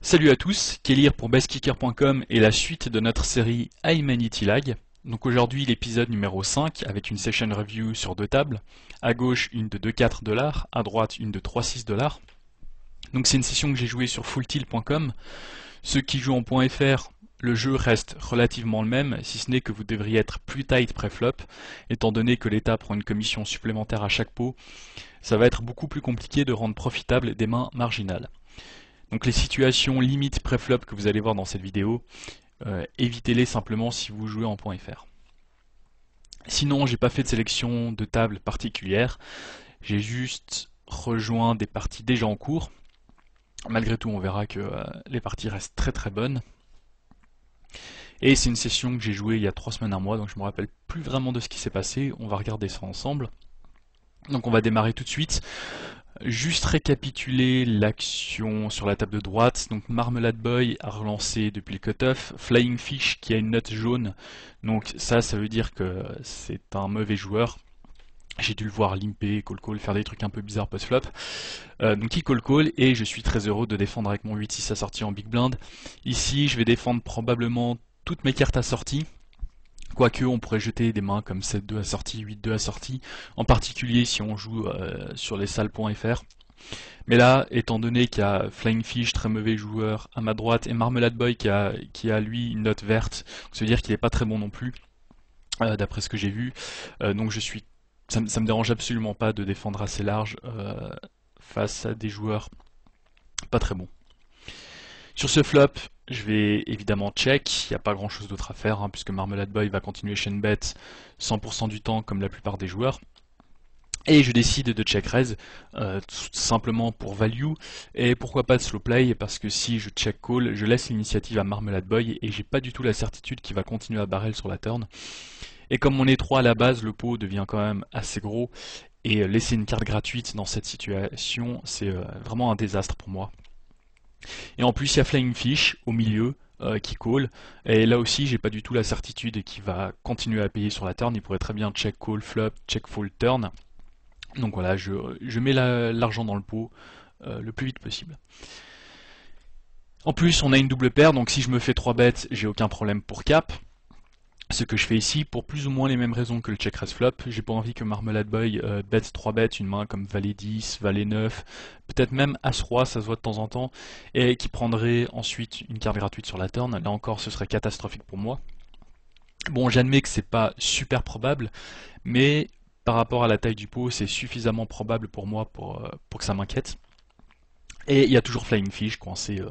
Salut à tous, Kellyr pour bestkicker.com et la suite de notre série Humanity Lag. Donc aujourd'hui l'épisode numéro 5 avec une session review sur deux tables. À gauche une de 2,4$, à droite une de 3,6$. Donc c'est une session que j'ai jouée sur fulltilt.com. Ceux qui jouent en .fr, le jeu reste relativement le même, si ce n'est que vous devriez être plus tight pré-flop, étant donné que l'État prend une commission supplémentaire à chaque pot. Ça va être beaucoup plus compliqué de rendre profitable des mains marginales. Donc les situations limites pré-flop que vous allez voir dans cette vidéo, évitez-les simplement si vous jouez en .fr. Sinon, j'ai pas fait de sélection de table particulière, j'ai juste rejoint des parties déjà en cours. Malgré tout, on verra que les parties restent très très bonnes. Et c'est une session que j'ai jouée il y a 3 semaines, un mois, donc je me rappelle plus vraiment de ce qui s'est passé. On va regarder ça ensemble. Donc on va démarrer tout de suite. Juste récapituler l'action sur la table de droite. Donc Marmelade Boy a relancé depuis le cutoff. Flying Fish qui a une note jaune. Donc ça veut dire que c'est un mauvais joueur. J'ai dû le voir limper, call, faire des trucs un peu bizarres post-flop. Donc il call et je suis très heureux de défendre avec mon 8-6 assorti en big blind. Ici je vais défendre probablement toutes mes cartes assorties. Quoique on pourrait jeter des mains comme 7-2 assorti, 8-2 assorti, en particulier si on joue sur les salles.fr. Mais là, étant donné qu'il y a Flying Fish, très mauvais joueur, à ma droite, et Marmelade Boy qui a lui une note verte, ça veut dire qu'il n'est pas très bon non plus, d'après ce que j'ai vu. Donc ça me dérange absolument pas de défendre assez large face à des joueurs pas très bons. Sur ce flop, je vais évidemment check, il n'y a pas grand chose d'autre à faire, puisque Marmelade Boy va continuer chain bet 100% du temps comme la plupart des joueurs. Et je décide de check raise, tout simplement pour value, et pourquoi pas de slow play, parce que si je check call, je laisse l'initiative à Marmelade Boy, et j'ai pas du tout la certitude qu'il va continuer à barrel sur la turn. Et comme on est 3 à la base, le pot devient quand même assez gros, et laisser une carte gratuite dans cette situation, c'est vraiment un désastre pour moi. Et en plus, il y a Flying Fish au milieu qui call. Et là aussi, j'ai pas du tout la certitude qu'il va continuer à payer sur la turn. Il pourrait très bien check call flop, check fold turn. Donc voilà, je mets l'argent dans le pot le plus vite possible. En plus, on a une double paire, donc si je me fais 3 bêtes, j'ai aucun problème pour cap. Ce que je fais ici, pour plus ou moins les mêmes raisons que le check raise flop, j'ai pas envie que Marmelade Boy bet 3 bêtes, une main comme Valet 10, Valet 9, peut-être même As-Roi, ça se voit de temps en temps, et qui prendrait ensuite une carte gratuite sur la turn. Là encore, ce serait catastrophique pour moi. Bon, j'admets que c'est pas super probable, mais par rapport à la taille du pot, c'est suffisamment probable pour moi pour que ça m'inquiète. Et il y a toujours Flying Fish coincé